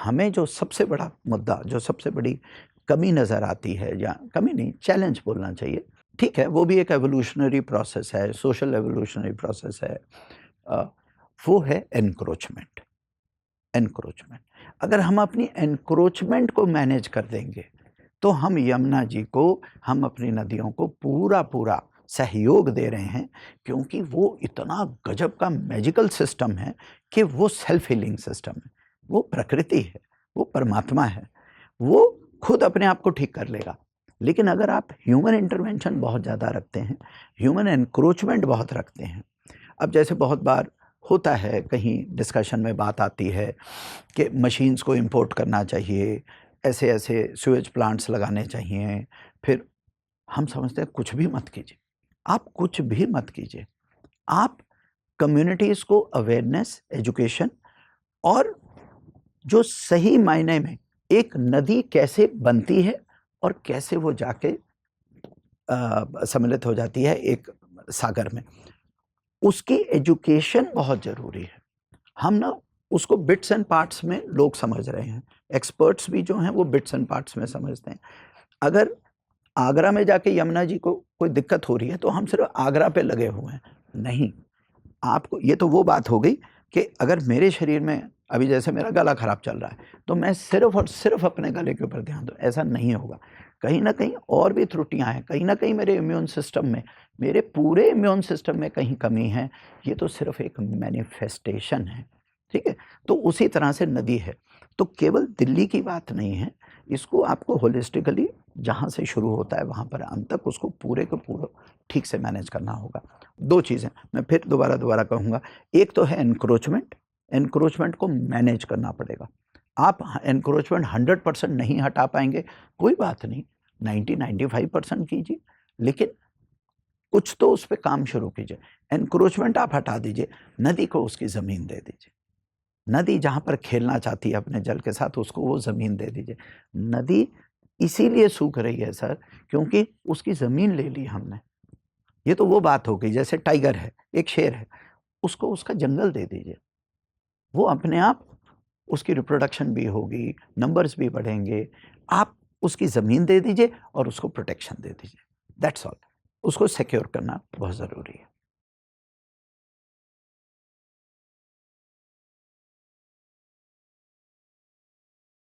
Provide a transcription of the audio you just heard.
हमें जो सबसे बड़ा मुद्दा, जो सबसे बड़ी कमी नज़र आती है, या कमी नहीं, चैलेंज बोलना चाहिए, ठीक है, वो भी एक एवोल्यूशनरी प्रोसेस है, सोशल एवोल्यूशनरी प्रोसेस है, अ, वो है एनक्रोचमेंट। एनक्रोचमेंट, अगर हम अपनी एनक्रोचमेंट को मैनेज कर देंगे, तो हम यमुना जी को, हम अपनी नदियों को पूरा सहयोग दे रहे हैं, क्योंकि वो इतना गजब का मैजिकल सिस्टम है कि वो सेल्फ हीलिंग सिस्टम है, वो प्रकृति है, वो परमात्मा है, वो खुद अपने आप को ठीक कर लेगा। लेकिन अगर आप ह्यूमन इंटरवेंशन बहुत ज़्यादा रखते हैं, ह्यूमन एनक्रोचमेंट बहुत रखते हैं, अब जैसे बहुत बार होता है, कहीं डिस्कशन में बात आती है कि मशीन्स को इंपोर्ट करना चाहिए, ऐसे-ऐसे सीवेज प्लांट्स लगाने चाहिए, फिर हम समझते हैं कुछ भी मत कीजिए, आप कुछ भी मत कीजिए। आप कम्युनिटीज़ को अवेयरनेस, एजुकेशन, और जो सही मायने में एक नदी कैसे बनती है और कैसे वो जाके सम्मिलित हो जाती है एक सागर में, उसकी एजुकेशन बहुत ज़रूरी है। हम ना उसको बिट्स एंड पार्ट्स में लोग समझ रहे हैं, एक्सपर्ट्स भी जो हैं वो बिट्स एंड पार्ट्स में समझते हैं। अगर आगरा में जाके यमुना जी को कोई दिक्कत हो रही है तो हम सिर्फ आगरा पे लगे हुए हैं, नहीं। आपको ये तो वो बात हो गई कि अगर मेरे शरीर में अभी जैसे मेरा गला खराब चल रहा है, तो मैं सिर्फ और सिर्फ अपने गले के ऊपर ध्यान दूँ, ऐसा नहीं होगा। कहीं न कहीं और भी त्रुटियाँ हैं, कहीं न कहीं मेरे इम्यून सिस्टम में, मेरे पूरे इम्यून सिस्टम में कहीं कमी है, ये तो सिर्फ एक मैनिफेस्टेशन है, ठीक है? तो उसी तरह से नदी है, तो केवल दिल्ली की बात नहीं है, इसको आपको होलिस्टिकली जहाँ से शुरू होता है वहाँ पर अंत तक उसको पूरे को पूरा ठीक से मैनेज करना होगा। 2 चीज़ें, मैं फिर दोबारा कहूँगा, एक तो है एनक्रोचमेंट, एनक्रोचमेंट को मैनेज करना पड़ेगा। आप एनक्रोचमेंट 100% नहीं हटा पाएँगे, कोई बात नहीं, 90-95% कीजिए, लेकिन कुछ तो उस पे काम शुरू कीजिए। एनक्रोचमेंट आप हटा दीजिए, नदी को उसकी ज़मीन दे दीजिए। नदी जहाँ पर खेलना चाहती है अपने जल के साथ, उसको वो ज़मीन दे दीजिए। नदी इसीलिए सूख रही है सर, क्योंकि उसकी ज़मीन ले ली हमने। ये तो वो बात हो गई, जैसे टाइगर है, एक शेर है, उसको उसका जंगल दे दीजिए। वो अपने आप, उसकी रिप्रोडक्शन भी होगी, नंबर्स भी बढ़ेंगे। आप उसकी ज़मीन दे दीजिए और उसको प्रोटेक्शन दे दीजिए, दैट्स ऑल। उसको सिक्योर करना बहुत ज़रूरी है।